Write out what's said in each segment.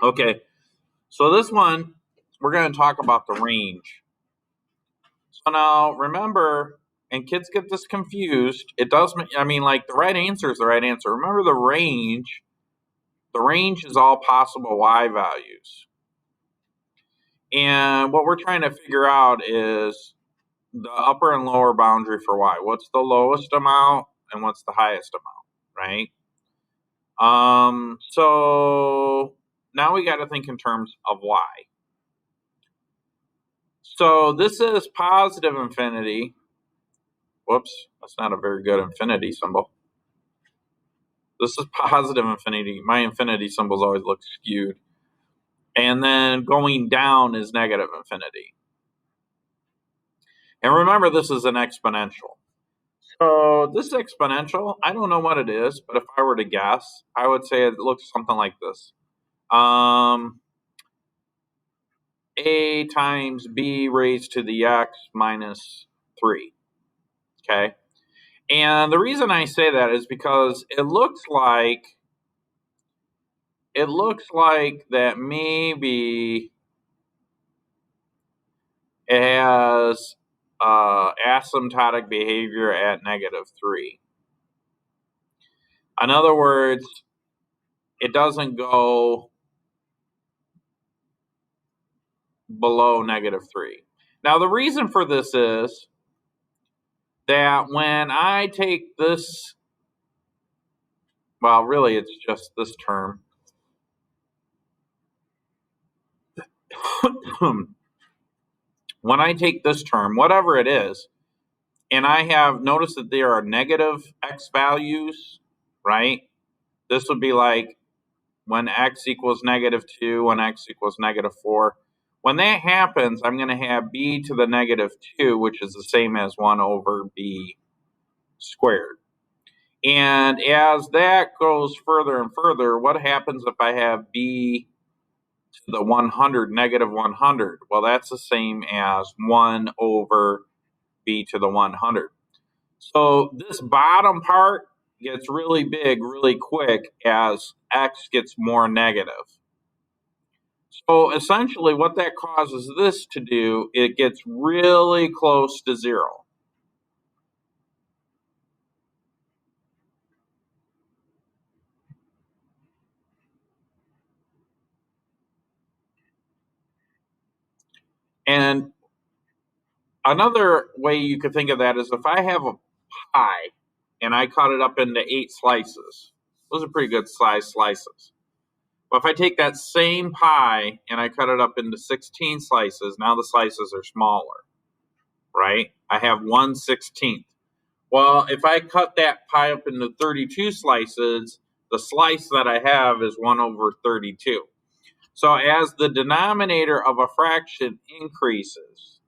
Okay, so this one, we're going to talk about the range. So now, remember, and kids get this confused, it does, I mean, like, the right answer is the right answer. Remember the range is all possible y values. And what we're trying to figure out is the upper and lower boundary for y. What's the lowest amount and what's the highest amount, right? So now we got to think in terms of y. So this is positive infinity. Whoops, that's not a very good infinity symbol. This is positive infinity. My infinity symbols always look skewed. And then going down is negative infinity. And remember, this is an exponential. So this exponential, I don't know what it is, but if I were to guess, I would say it looks something like this. A times b raised to the x minus 3. Okay? And the reason I say that is because it looks like that maybe it has asymptotic behavior at -3. In other words, it doesn't go below -3. Now, the reason for this is that when I take this, well, really, it's just this term. When I take this term, whatever it is, and I have noticed that there are negative x values, right? This would be like when x equals -2, when x equals -4. When that happens, I'm going to have b to the -2, which is the same as 1 over b squared. And as that goes further and further, what happens if I have b to the 100, -100? Well, that's the same as 1 over b to the 100. So this bottom part gets really big really quick as x gets more negative. So essentially what that causes this to do, it gets really close to 0. And another way you could think of that is if I have a pie and I cut it up into 8 slices. Those are pretty good size slices. But if I take that same pie and I cut it up into 16 slices, now the slices are smaller, right? I have 1/16. Well, if I cut that pie up into 32 slices, the slice that I have is 1 over 32. So as the denominator of a fraction increases,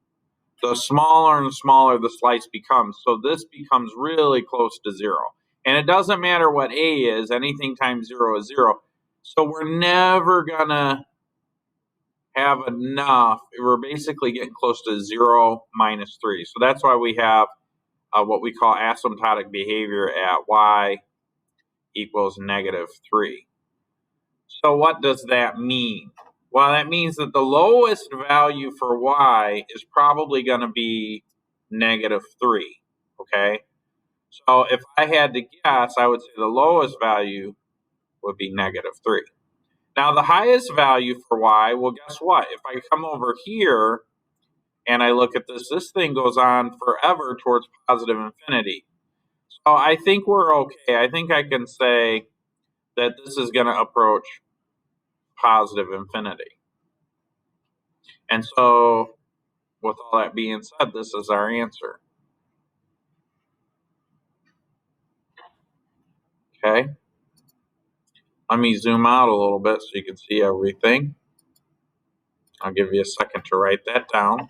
the smaller and smaller the slice becomes. So this becomes really close to 0. And it doesn't matter what a is, anything times 0 is 0. So we're never going to have enough. We're basically getting close to 0 minus 3. So that's why we have what we call asymptotic behavior at y equals -3. So what does that mean? Well, that means that the lowest value for y is probably going to be -3, okay? So if I had to guess, I would say the lowest value would be -3. Now the highest value for y, well, guess what? If I come over here and I look at this thing goes on forever towards positive infinity. So I think we're okay. I think I can say that this is going to approach positive infinity. And so, with all that being said, this is our answer. Okay. Let me zoom out a little bit so you can see everything. I'll give you a second to write that down.